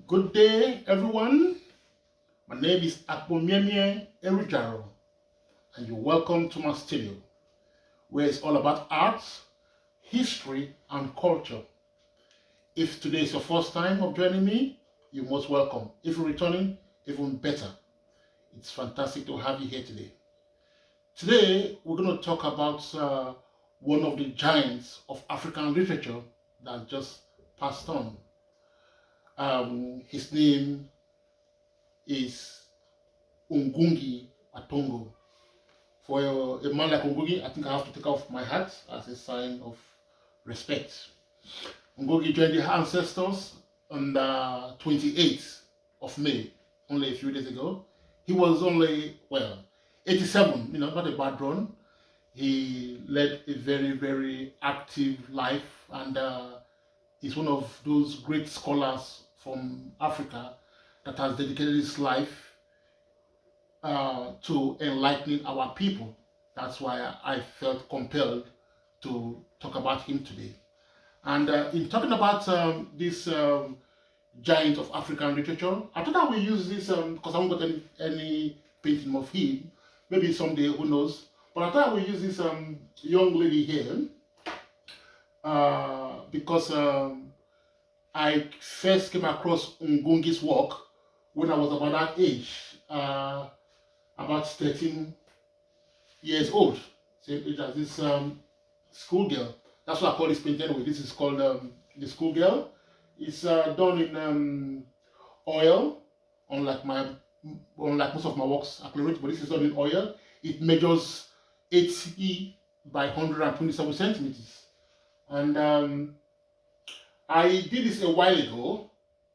Good day, everyone. My name is Akpomiemie Erijaro, and you're welcome to my studio, where it's all about art, history, and culture. If today is your first time of joining me, you're most welcome. If you're returning, even better. It's fantastic to have you here today. Today, we're going to talk about one of the giants of African literature that just passed on. His name is Ngugi Atongo. For a man like Ngugi, I think I have to take off my hat as a sign of respect. Ngugi joined the ancestors on the 28th of May, only a few days ago. He was only, 87, not a bad run. He led a very, very active life, and he's one of those great scholars from Africa that has dedicated his life to enlightening our people. That's why I felt compelled to talk about him today. And in talking about this giant of African literature, I thought I will use this because I haven't got any painting of him. Maybe someday, who knows? But I thought I will use this young lady here because I first came across Ngungi's work when I was about that age, about 13 years old, same age as this schoolgirl. That's what I call this painting anyway. This is called the schoolgirl. It's done in oil, unlike most of my works acrylic, but this is done in oil. It measures 80 by 127 centimeters. And I did this a while ago,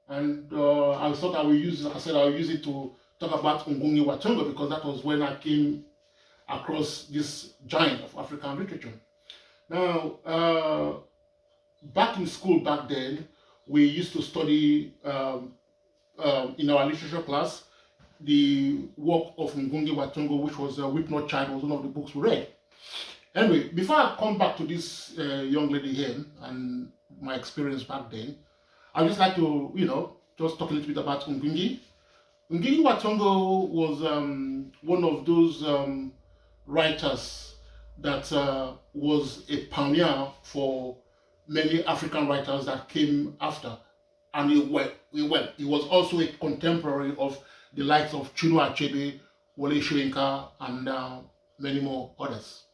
and I thought I will use, like I said, I will use it to talk about Ngugi wa Thiong'o because that was when I came across this giant of African literature. Now, back in school back then, we used to study in our literature class the work of Ngugi wa Thiong'o, which was Weep Not Child, was one of the books we read. Anyway, before I come back to this young lady here and my experience back then, I'd just like to, just talk a little bit about Ngugi. Ngugi wa Thiong'o was one of those writers that was a pioneer for many African writers that came after. And he was also a contemporary of the likes of Chinua Achebe, WOLE, SOYINKA, and many more others.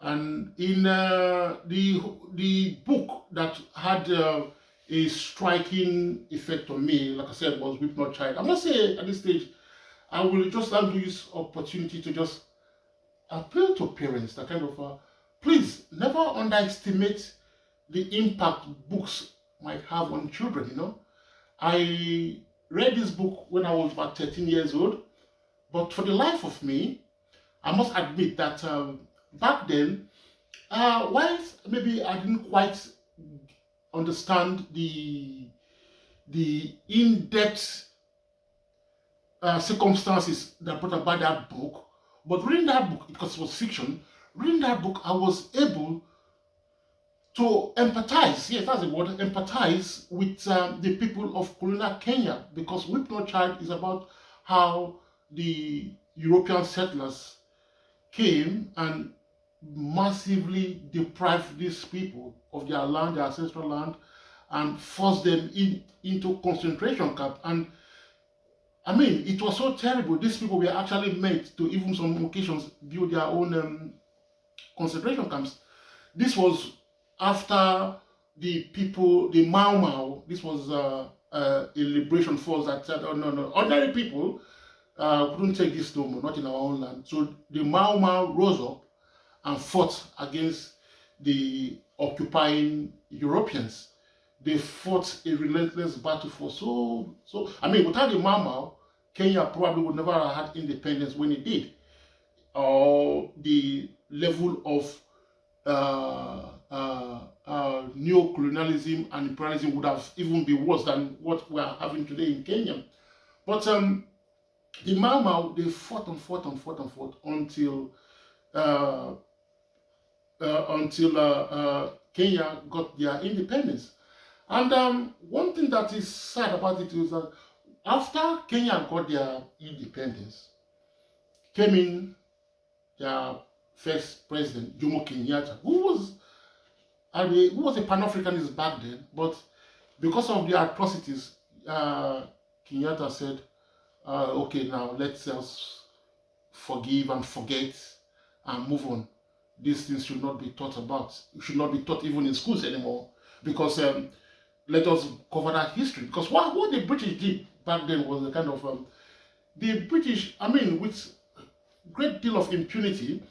And in the book that had a striking effect on me, like I said, was Weep Not Child. I must say at this stage, I will just like to use opportunity to just appeal to parents that kind of, please never underestimate the impact books might have on children. I read this book when I was about 13 years old, but for the life of me, I must admit that back then, whilst maybe I didn't quite understand the in-depth circumstances that brought about that book, but reading that book, because it was fiction, reading that book, I was able to empathize, yes, that's the word, empathize with the people of colonial Kenya, because Weep Not Child is about how the European settlers came and massively deprived these people of their land, their ancestral land, and forced them into concentration camp. And I mean, it was so terrible. These people were actually meant to, even some occasions, build their own concentration camps. This was after the people, the Mau Mau, this was a liberation force that said, oh no, ordinary people couldn't take this no more, not in our own land. So the Mau Mau rose up and fought against the occupying Europeans. They fought a relentless battle for so. I mean, without the Mau Mau, Kenya probably would never have had independence when it did. Or the level of neo-colonialism and imperialism would have even been worse than what we are having today in Kenya. But the Mau Mau, they fought until Kenya got their independence. And one thing that is sad about it is that after Kenya got their independence, came in their first president, Jomo Kenyatta, who was a Pan-Africanist back then, but because of the atrocities, Kenyatta said, okay, now let's just forgive and forget and move on. These things should not be taught about. It should not be taught even in schools anymore, because let us cover that history. Because what the British did back then was a kind of the British, I mean, with great deal of impunity,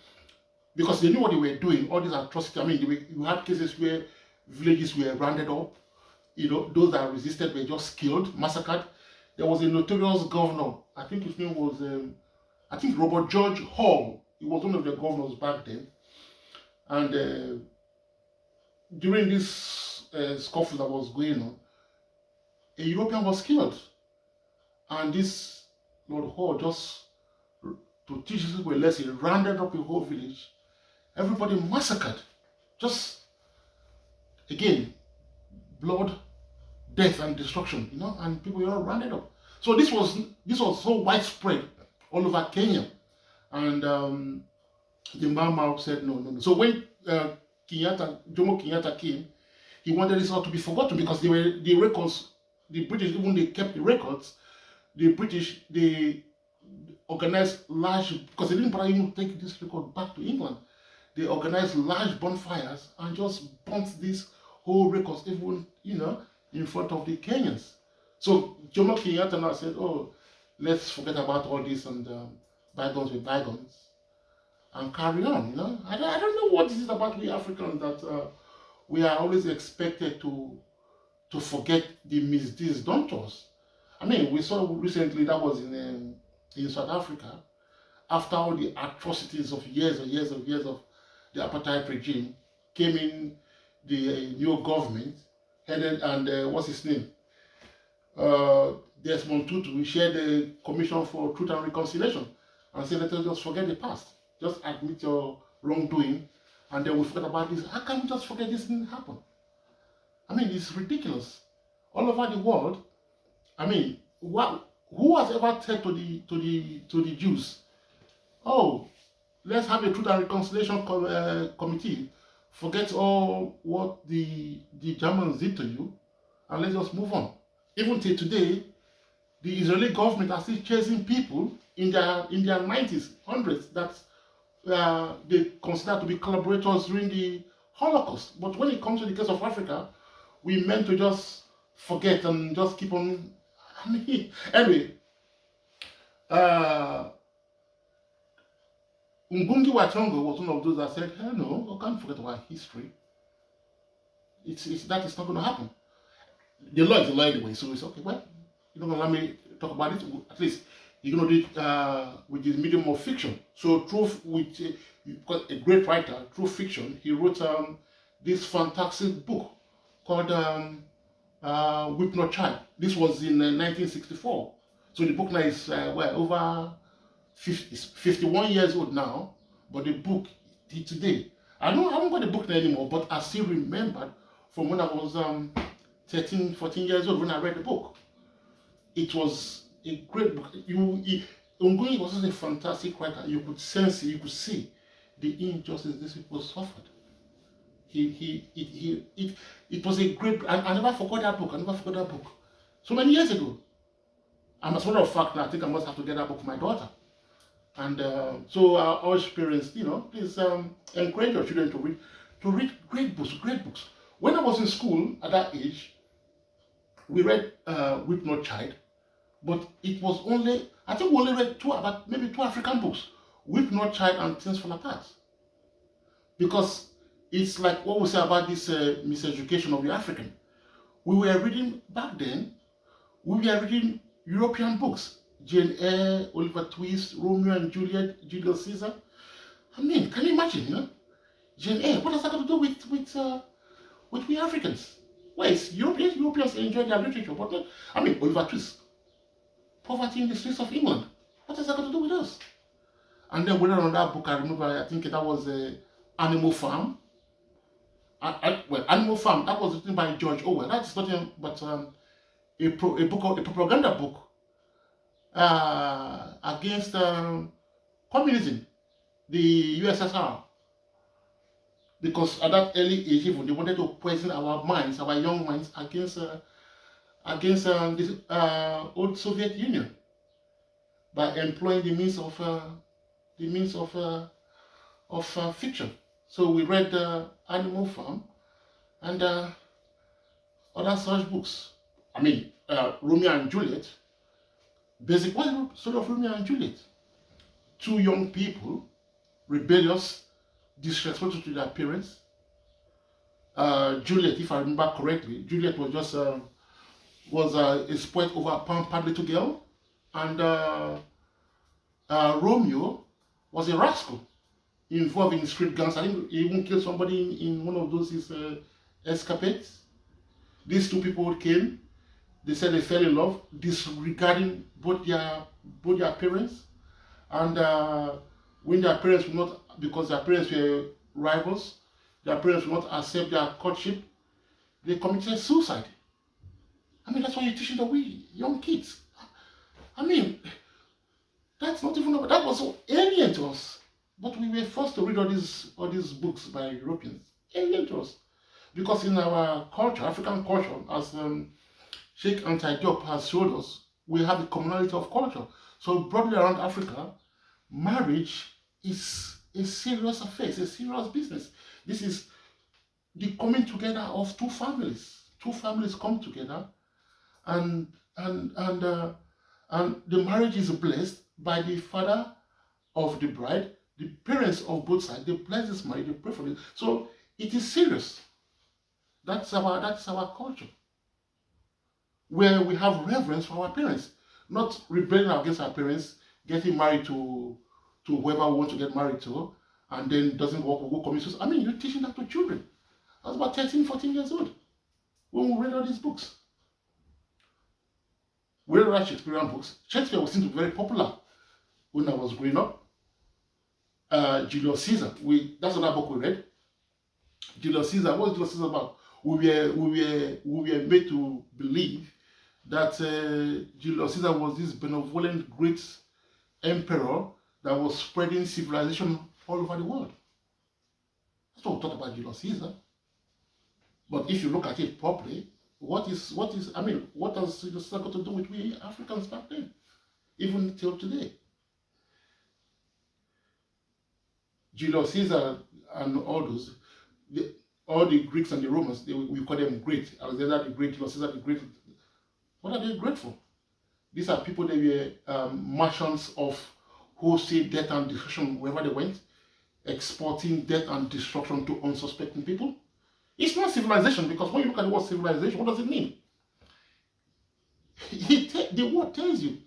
because they knew what they were doing, all these atrocities. I mean, you had cases where villages were rounded up, those that resisted were just killed, massacred. There was a notorious governor, I think his name was, I think Robert George Hall. He was one of the governors back then. And during this scuffle that was going on, a European was killed. And this Lord Hall, just to teach people a lesson, rounded up a whole village. Everybody massacred. Just, again, blood, death, and destruction, and people were all rounded up. So this was so widespread all over Kenya. And the Mama said, no. So when Jomo Kenyatta came, he wanted this all to be forgotten, because the records, the British, even they kept the records, the British, they organized large, because they didn't bother even take this record back to England. They organized large bonfires and just burnt these whole records, even, in front of the Kenyans. So Jomo Kenyatta now said, oh, let's forget about all this, and bygones with bygones, and carry on, I don't know what this is about we Africans, that we are always expected to forget the misdeeds done to us. I mean, we saw recently, that was in South Africa, after all the atrocities of years and years and years of the apartheid regime, came in the new government, headed, and what's his name? Desmond Tutu. We shared the Commission for Truth and Reconciliation and said, let us just forget the past. Just admit your wrongdoing, and then we forget about this. How can we just forget this didn't happen? I mean, it's ridiculous. All over the world, I mean, who has ever said to the Jews, oh, let's have a Truth and Reconciliation committee. Forget all what the Germans did to you, and let's just move on. Even till today, the Israeli government are still chasing people in their 90s, hundreds, that they consider to be collaborators during the Holocaust. But when it comes to the case of Africa, we meant to just forget and just keep on. I mean, anyway, Ngugi Thiong'o was one of those that said, hell no, I can't forget our history. That is not going to happen. The law is the law anyway, so it's okay. Well, you're not going to let me talk about it. At least you're going to do it with the medium of fiction. So you've got a great writer, through fiction, he wrote this fantastic book called Weep Not Child. This was in 1964. So the book now is over 51 years old now, but the book today, I haven't got the book now anymore, but I still remembered from when I was 13, 14 years old when I read the book. It was a great book. Ngugi was just a fantastic writer. You could sense it, you could see the injustice these people suffered. It was a great. I never forgot that book. So many years ago. And as a matter of fact, I think I must have to get that book for my daughter. And so I urge parents, please encourage your children to read great books. When I was in school at that age, we read Weep Not Child, but it was only, I think we only read two African books, Weep Not Child and Things Fall Apart. Because it's like what we say about this miseducation of the African. We were reading back then, European books, Jane Eyre, Oliver Twist, Romeo and Juliet, Julius Caesar. I mean, can you imagine, Jane Eyre, what has that got to do with we Africans? Well, it's Europeans enjoy their literature, but not, Oliver Twist, Poverty in the Streets of England. What has that got to do with us? And then we read on that book, I remember, I think that was Animal Farm. well, Animal Farm, that was written by George Orwell. That's nothing but a propaganda book against communism, the USSR. Because at that early age, even they wanted to poison our minds, our young minds, against this old Soviet Union by employing the means of fiction. So we read Animal Farm and other such books. I mean, Romeo and Juliet. Basic, what's the story of Romeo and Juliet? Two young people, rebellious, disrespectful to their parents. Juliet, if I remember correctly, Juliet was just a spoiled over pampered little girl, and Romeo was a rascal involved in street gangs. I think he even killed somebody in one of those his escapades. These two people came. They said they fell in love, disregarding both their parents, and when their parents would not, because their parents were rivals, their parents would not accept their courtship, they committed suicide. I mean, that's why you're teaching the young kids. I mean, that's not even, that was so alien to us. But we were forced to read all these books by Europeans. Alien to us. Because in our culture, African culture, as Sheikh Anti-Diop has showed us, we have a commonality of culture. So broadly around Africa, marriage is a serious affair, it's a serious business. This is the coming together of two families. Two families come together, and the marriage is blessed by the father of the bride, the parents of both sides. They bless this marriage, they pray for it. So it is serious. That's our culture, where we have reverence for our parents, not rebelling against our parents, getting married to whoever we want to get married to, and then doesn't work, will go commit suicide. I mean, you're teaching that to children. I was about 13, 14 years old when we read all these books. We read Shakespearean books. Shakespeare was seemed to be very popular when I was growing up. Julius Caesar, that's another book we read. Julius Caesar, what was Julius Caesar about? We were made to believe that Julius Caesar was this benevolent great emperor that was spreading civilization all over the world. That's what we thought about Julius Caesar. But if you look at it properly, what has Julius Caesar got to do with we Africans back then, even till today? Julius Caesar and all those, all the Greeks and the Romans, we call them great. Alexander the Great, Julius Caesar the Great. What are they great for? These are people that were merchants of wholesale death and destruction wherever they went, exporting death and destruction to unsuspecting people. It's not civilization, because when you look at the word civilization, what does it mean? The word tells you,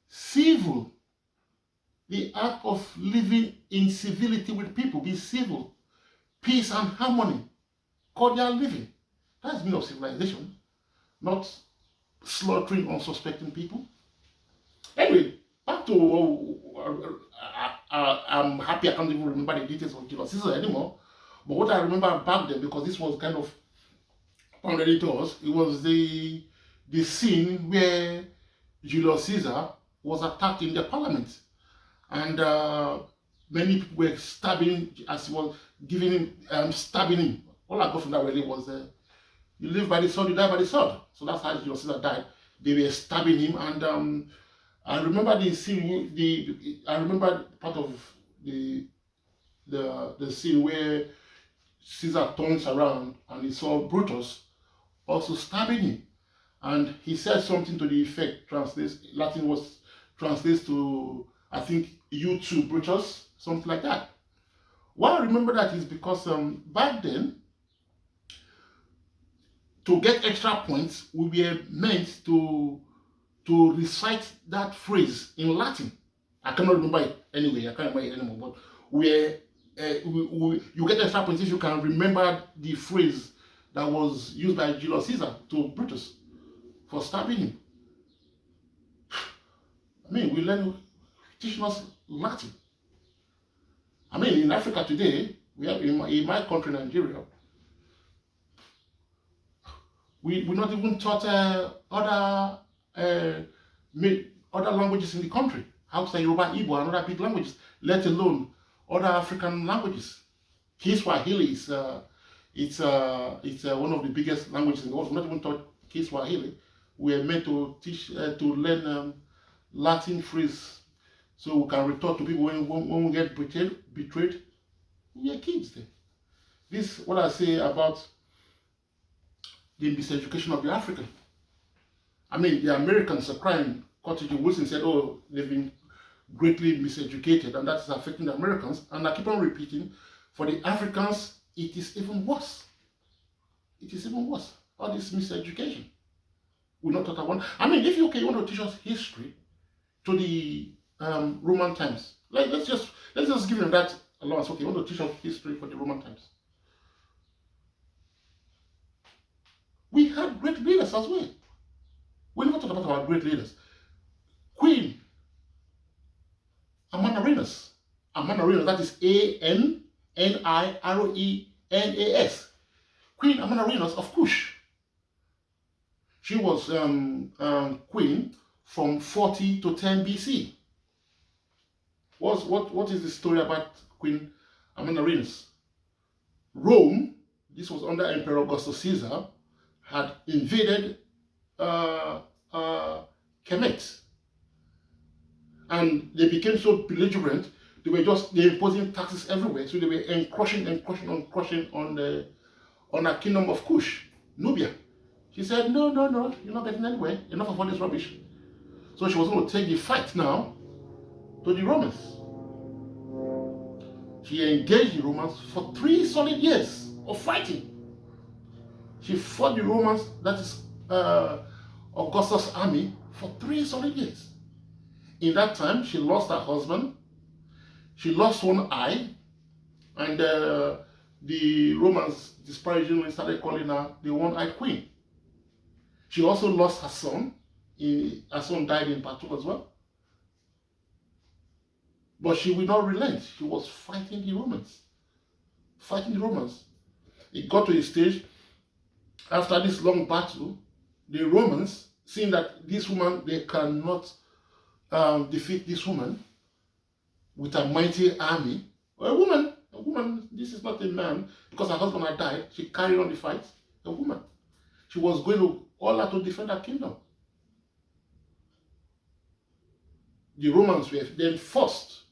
civil, the act of living in civility with people, be civil, peace and harmony, cordial living. That's the meaning of civilization, not slaughtering unsuspecting people. Anyway, back to, I'm happy I can't even remember the details of Julius Caesar anymore, but what I remember back then, because this was kind of pounded to us, it was the scene where Julius Caesar was attacked in the parliament, and many people were stabbing as he was giving him, stabbing him. All I got from that really was, you live by the sword, you die by the sword. So that's how Julius Caesar died. They were stabbing him, and I remember the scene. I remember part of the scene where Caesar turns around and he saw Brutus also stabbing him, and he said something to the effect, Latin was translates to, I think, you too, Brutus, something like that. Why I remember that is because back then, to get extra points, we were meant to recite that phrase in Latin. I cannot remember it anyway. I can't remember it anymore. But you get extra points if you can remember the phrase that was used by Julius Caesar to Brutus for stabbing him. I mean, we learn teaching us Latin. I mean, in Africa today, we have in my country, Nigeria, We not even taught other languages in the country. Hausa, Yoruba, Igbo, and other big languages, let alone other African languages. Kiswahili is it's one of the biggest languages in the world. We're not even taught Kiswahili. We are meant to teach to learn Latin phrase, so we can retort to people when we get betrayed. We are kids there. This is what I say about the miseducation of the African. I mean, the Americans are crying. Cottage Wilson said, "Oh, they've been greatly miseducated, and that's affecting the Americans." And I keep on repeating, for the Africans, it is even worse. It is even worse. All this miseducation. We're not taught one. I mean, if you want to teach us history to the Roman times, let's just give them that allowance. Okay, you want to teach us history for the Roman times. We had great leaders as well. We never talk about our great leaders. Queen Amanirenas. Amanirenas, that is Anirenas. Queen Amanirenas of Kush. She was queen from 40 to 10 BC. What is the story about Queen Amanirenas? Rome, this was under Emperor Augustus Caesar, had invaded Kemet. And they became so belligerent, they were imposing taxes everywhere. So they were encroaching on a kingdom of Kush, Nubia. She said, no, you're not getting anywhere. Enough of all this rubbish. So she was going to take the fight now to the Romans. She engaged the Romans for 3 solid years of fighting. She fought the Romans, that is Augustus' army, for 3 solid years. In that time, she lost her husband, she lost one eye, and the Romans disparagingly started calling her the one-eyed queen. She also lost her son. Her son died in battle as well. But she will not relent. She was fighting the Romans. It got to a stage, after this long battle, the Romans, seeing that this woman, they cannot defeat this woman with a mighty army. A woman, this is not a man, because her husband had died, she carried on the fight. A woman. She was going to all out to defend her kingdom. The Romans were then forced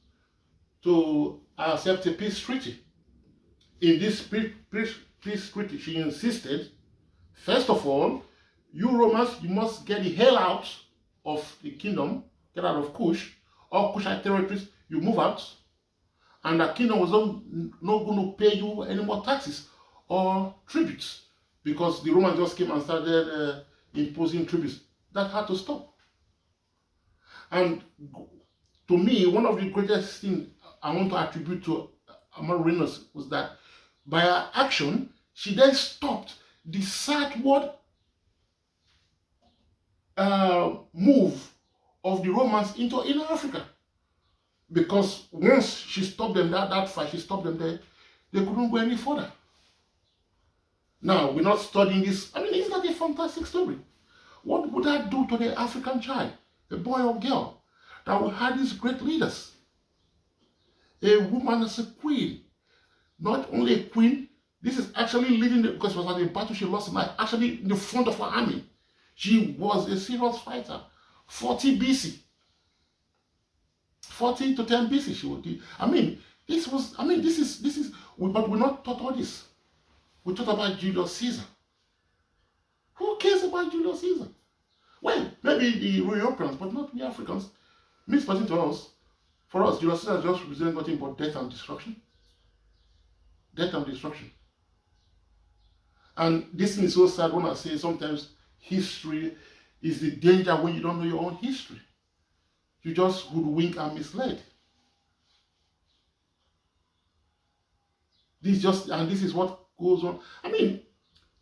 to accept a peace treaty. In this peace treaty, she insisted, first of all, you Romans, you must get the hell out of the kingdom, get out of Kush, all Kushite territories, you move out, and the kingdom was not going to pay you any more taxes or tributes, because the Romans just came and started imposing tributes. That had to stop. And to me, one of the greatest things I want to attribute to Amanirenas was that by her action, she then stopped the southward move of the Romans into inner Africa. Because once she stopped them, that fight, she stopped them there, they couldn't go any further. Now, we're not studying this. I mean, isn't that a fantastic story? What would that do to the African child, a boy or girl, that we had these great leaders? A woman as a queen. Not only a queen, this is actually leading, because it was at the battle she lost tonight, actually in the front of her army. She was a serious fighter. 40 BC. 40 to 10 BC she would do. This is, but we're not taught all this. We talk about Julius Caesar. Who cares about Julius Caesar? Well, maybe the Europeans, but not the Africans. Means nothing to us. For us, Julius Caesar just represents nothing but death and destruction. Death and destruction. And this thing is so sad when I say sometimes history is the danger when you don't know your own history. You just hoodwink and misled. This is what goes on.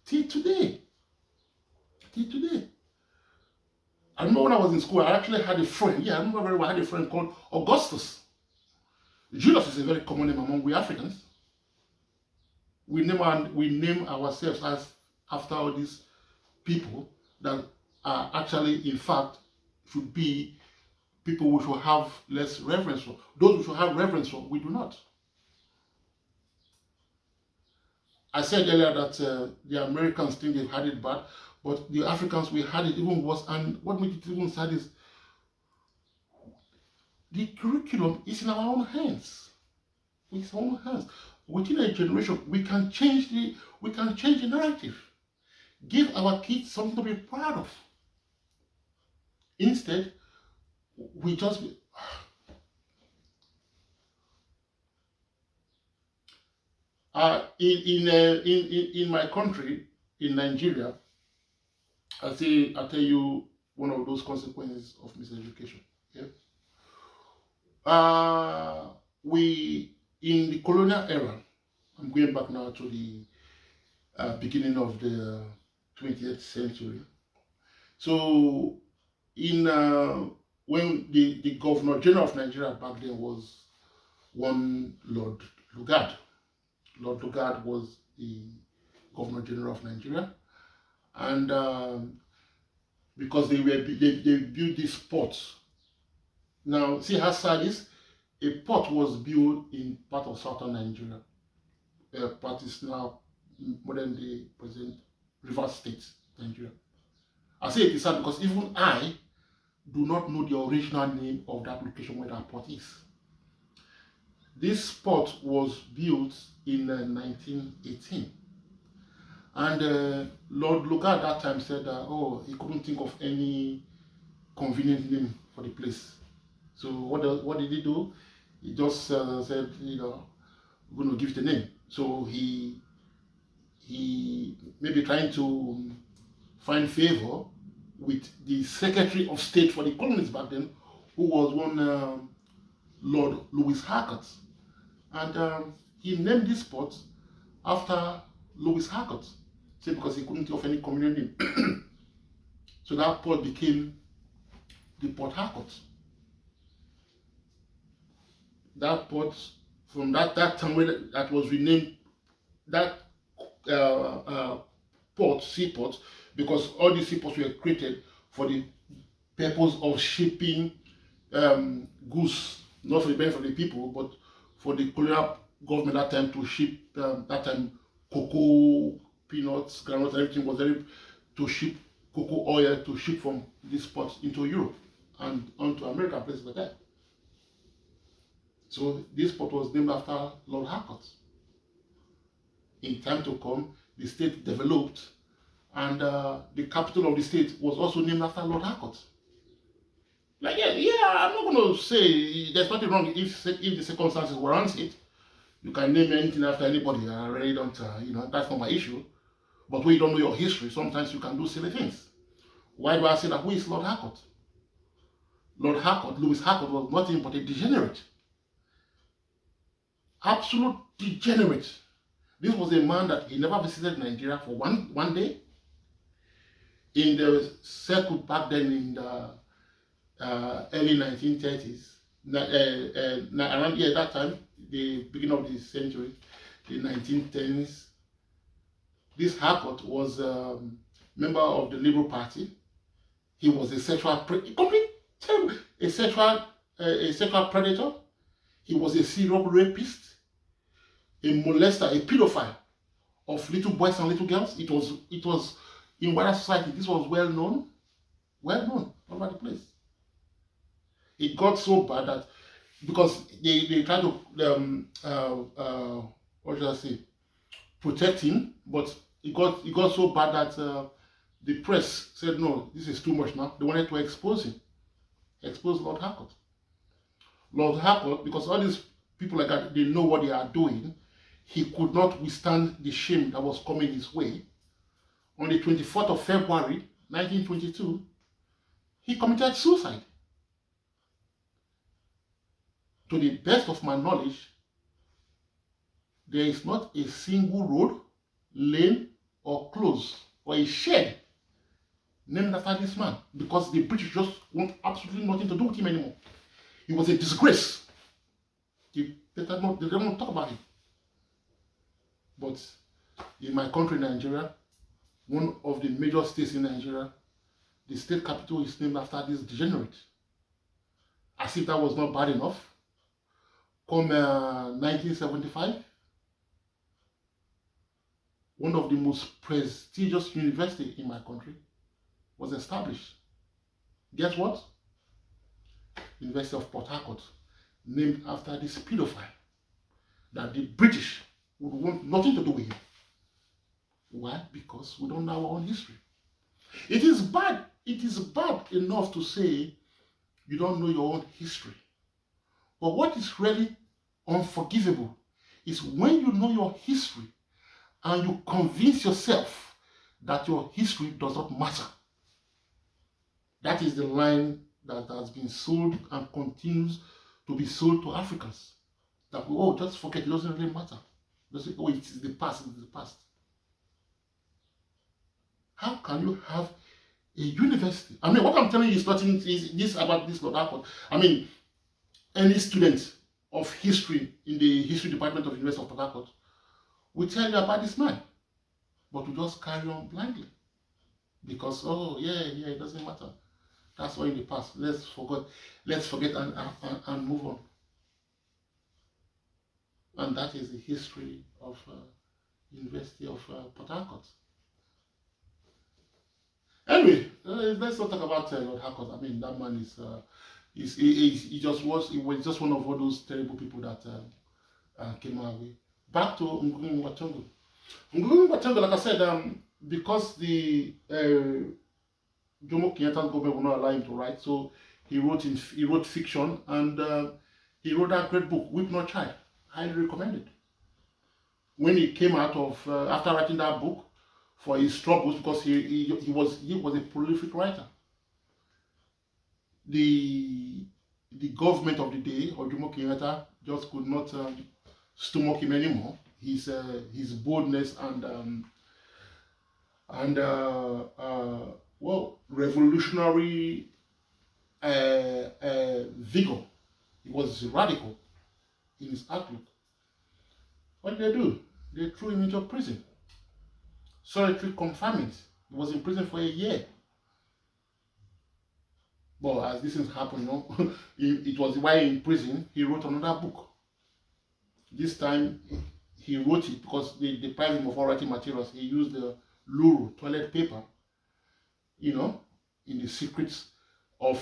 Till today. I remember when I was in school, I actually had a friend. I remember very well, I had a friend called Augustus. Julius is a very common name among we Africans. We name ourselves after all these people that are actually, in fact, should be people we should have less reverence for. Those we should have reverence for, we do not. I said earlier that the Americans think they've had it bad, but the Africans, we had it even worse. And what makes it even sad is the curriculum is in our own hands. It's in our own hands. Within a generation, we can change the narrative. Give our kids something to be proud of. Instead, we just in my country, in Nigeria, I'll tell you one of those consequences of miseducation. Yeah. We in the colonial era, I'm going back now to the beginning of the 20th century. So in when the Governor General of Nigeria back then was one Lord Lugard. Lord Lugard was the Governor General of Nigeria, and because they built this port. Now, see how sad is. A port was built in part of southern Nigeria. Part is now modern day present Rivers State, Nigeria. I say it is sad because even I do not know the original name of that location where that port is. This port was built in 1918, and Lord Lugard at that time said that he couldn't think of any convenient name for the place. So what did he do? He just said, we're going to give the name. So he maybe trying to find favor with the Secretary of State for the colonies back then, who was one Lord Louis Harcourt. And he named this port after Louis Harcourt, because he couldn't think of any convenient name. So that port became the Port Harcourt. That port, from that time when that was renamed, that seaport, because all these seaports were created for the purpose of shipping goods, not for the benefit of the people, but for the colonial government that time to ship, that time cocoa, peanuts, granules, everything was there to ship cocoa oil, to ship from this port into Europe and onto America, places like that. So this port was named after Lord Harcourt. In time to come, the state developed, and the capital of the state was also named after Lord Harcourt. Like, I'm not going to say there's nothing wrong if the circumstances warrant it. You can name anything after anybody. I really don't, that's not my issue. But when you don't know your history, sometimes you can do silly things. Why do I say that? Who is Lord Harcourt? Lord Harcourt, Louis Harcourt, was nothing but a degenerate. Absolute degenerate. This was a man that he never visited Nigeria for one day. In the circle back then in the early 1930s, around that time, the beginning of the century, the 1910s, this Harcourt was a member of the Liberal Party. He was a sexual predator. He was a serial rapist, a molester, a pedophile of little boys and little girls. It was in wider society. This was well known all over the place. It got so bad that because they tried to what should I say, protect him, but it got so bad that the press said no, this is too much now. They wanted to expose him, expose Lord Harcourt. Lord Harcourt, because all these people like that, they know what they are doing. He could not withstand the shame that was coming his way. On the 24th of February, 1922, he committed suicide. To the best of my knowledge, there is not a single road, lane, or close, or a shed named after this man, because the British just want absolutely nothing to do with him anymore. He was a disgrace. They don't want to talk about him. But in my country, Nigeria, one of the major states in Nigeria, the state capital is named after this degenerate. As if that was not bad enough. Come 1975, one of the most prestigious universities in my country was established. Guess what? University of Port Harcourt, named after this pedophile that the British would want nothing to do with him. Why? Because we don't know our own history. It is bad enough to say you don't know your own history. But what is really unforgivable is when you know your history and you convince yourself that your history does not matter. That is the line that has been sold and continues to be sold to Africans. That, oh, just forget, it doesn't really matter. Just say, oh, it is the past, it is the past. How can you have a university? I mean, what I'm telling you is nothing is this about this Lord Harcourt. I mean, any student of history in the history department of University of Port Harcourt will tell you about this man. But we just carry on blindly. Because, oh, yeah, it doesn't matter. That's all in the past. Let's forget and move on. And that is the history of University of Port Harcourt. Anyway, let's not talk about Lord Harcourt. I mean, that man he was just one of all those terrible people that came our way. Back to Ngugi wa Thiong'o. Ngugi wa Thiong'o, like I said, because the Jomo Kenyatta's government will not allow him to write, so he wrote fiction, and he wrote that great book, Weep Not Child. Highly recommended. When he came out of after writing that book for his troubles, because he was a prolific writer. The government of the day, or Jomo Kenyatta, just could not stomach him anymore. His boldness and revolutionary vigor. He was radical in his outlook. What did they do? They threw him into prison. Solitary confinement. He was in prison for a year. But as this things happen, it was while in prison, he wrote another book. This time, he wrote it because they deprived him of all writing materials. He used the Luru toilet paper, in the secrets of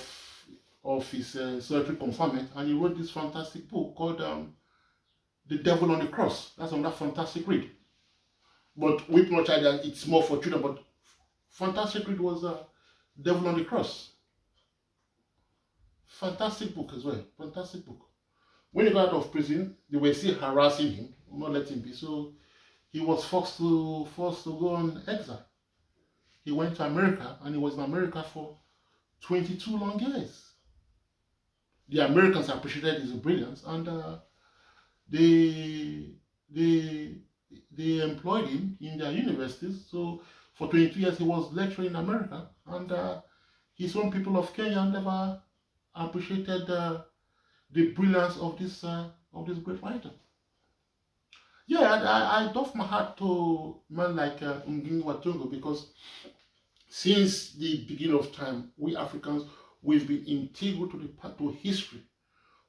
his solitary confinement, and he wrote this fantastic book called The Devil on the Cross. That's another fantastic read. But Weep Not Child, it's more for children, but fantastic read was Devil on the Cross. Fantastic book as well. Fantastic book. When he got out of prison, they were still harassing him, not letting him be. So he was forced to go on exile. He went to America, and he was in America for 22 long years. The Americans appreciated his brilliance, and they employed him in their universities. So for 22 years, he was lecturing in America, and his own people of Kenya never appreciated the brilliance of this great writer. Yeah, I doff my hat to men like Ngugi wa Thiong'o, because since the beginning of time, we Africans, we've been integral to history,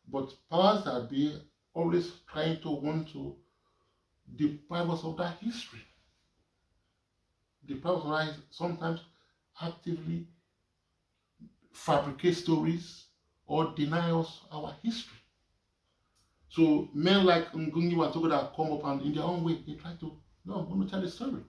but powers that be always trying to want to deprive us of that history. Deprive us of that, sometimes actively fabricate stories or deny us our history. So men like Ngugi wa Thiong'o that come up and in their own way, they try to, no, I'm going to tell the story.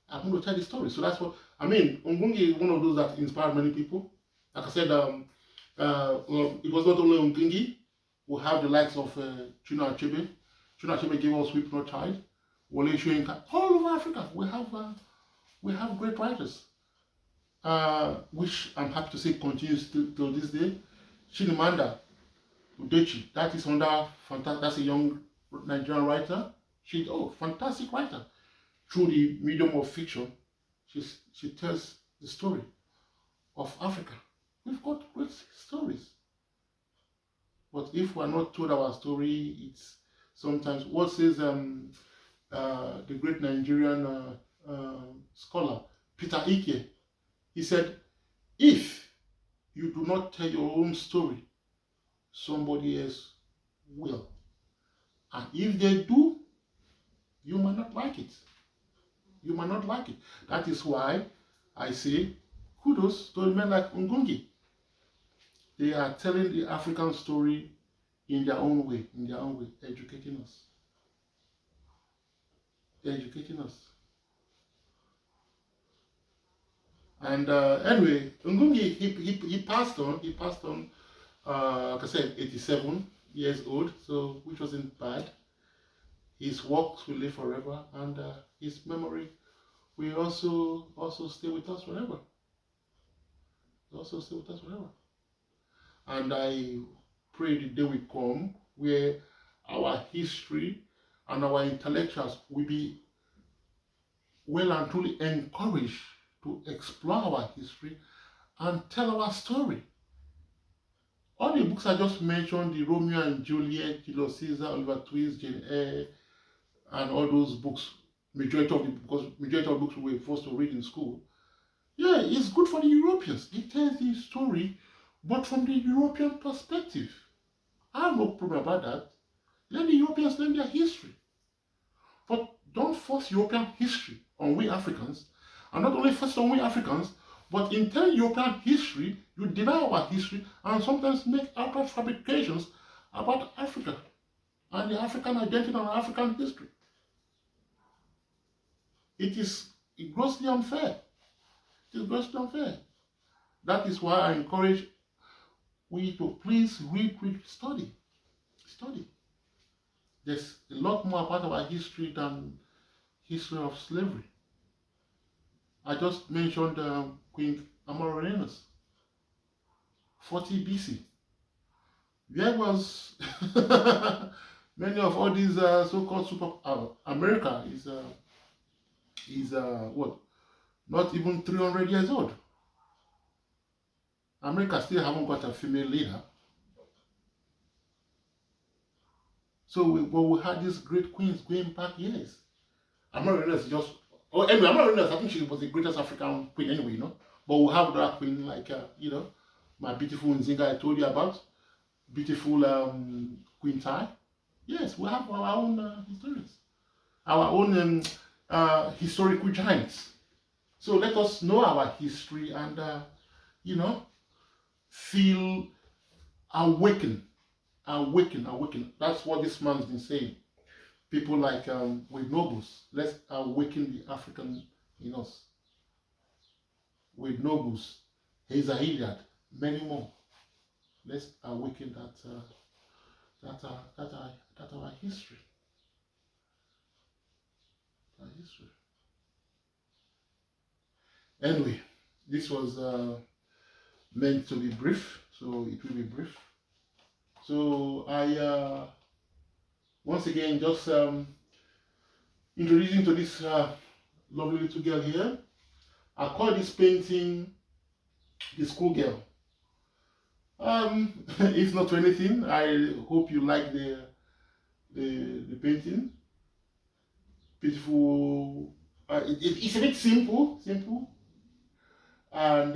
I'm going to tell the story. So that's what, I mean, Ngugi is one of those that inspired many people. Like I said, it was not only Ngugi. We have the likes of Chinua Achebe. Chinua Achebe gave us Weep Not Child. WOLE, SOYINKA. All over Africa, we have great writers, which I'm happy to say continues till this day. Chimamanda Adichie, that is that's a young Nigerian writer. Fantastic writer. Through the medium of fiction, she tells the story of Africa. We've got great stories. But if we're not told our story, it's sometimes, what says the great Nigerian scholar, Peter Ike. He said, if you do not tell your own story, somebody else will. And if they do, you might not like it. You might not like it. That is why I say kudos to men like Ngugi. They are telling the African story in their own way, educating us. They're educating us. And anyway, Ngugi, he passed on. He passed on, like I said, 87 years old, so which wasn't bad. His works will live forever, and his memory will also stay with us forever. Also stay with us forever. And I pray the day will come where our history and our intellectuals will be well and truly encouraged to explore our history and tell our story. All the books I just mentioned, the Romeo and Juliet, Julius Caesar, Oliver Twist, Jane Eyre, and all those books, majority of books we were forced to read in school. Yeah, it's good for the Europeans. It tells the story, but from the European perspective. I have no problem about that. Let the Europeans learn their history. But don't force European history on we Africans. And not only force on we Africans, but in telling European history, you deny our history and sometimes make outright fabrications about Africa and the African identity and African history. It is grossly unfair. It is grossly unfair. That is why I encourage we to please read, study. Study. There's a lot more about our history than history of slavery. I just mentioned Queen Amaryllis, 40 BC. There was many of all these so-called super America is what? Not even 300 years old. America still haven't got a female leader. So we had these great queens going back years. Amaryllis just, anyway, Amaryllis, I think she was the greatest African queen anyway, you know. But we have that queen like, you know, my beautiful Nzinga I told you about, beautiful Queen Tai. Yes, we have our own historians, our own historical giants. So let us know our history and, you know, feel awakened. That's what this man's been saying. People like with nobles, let's awaken the African in us. With nobles, Heza Iliad, many more. Let's awaken that our history. Our history. Anyway, this was meant to be brief, so it will be brief. So I once again just introducing to this lovely little girl here. I call this painting the schoolgirl. If not for anything, I hope you like the painting. Beautiful. It's a bit simple, and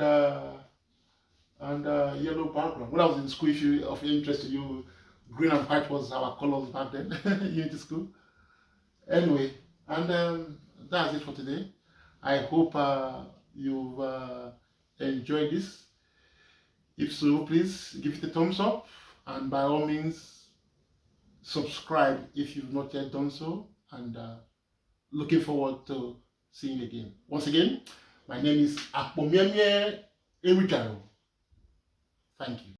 yellow background. When I was in school, if you of interest to you, green and white was our colors back then. Unity school. Anyway, and that's it for today. I hope you've enjoyed this. If so, please give it a thumbs up, and by all means, subscribe if you've not yet done so. And looking forward to seeing you again. Once again, my name is ArtbyAkpomiemie. Thank you.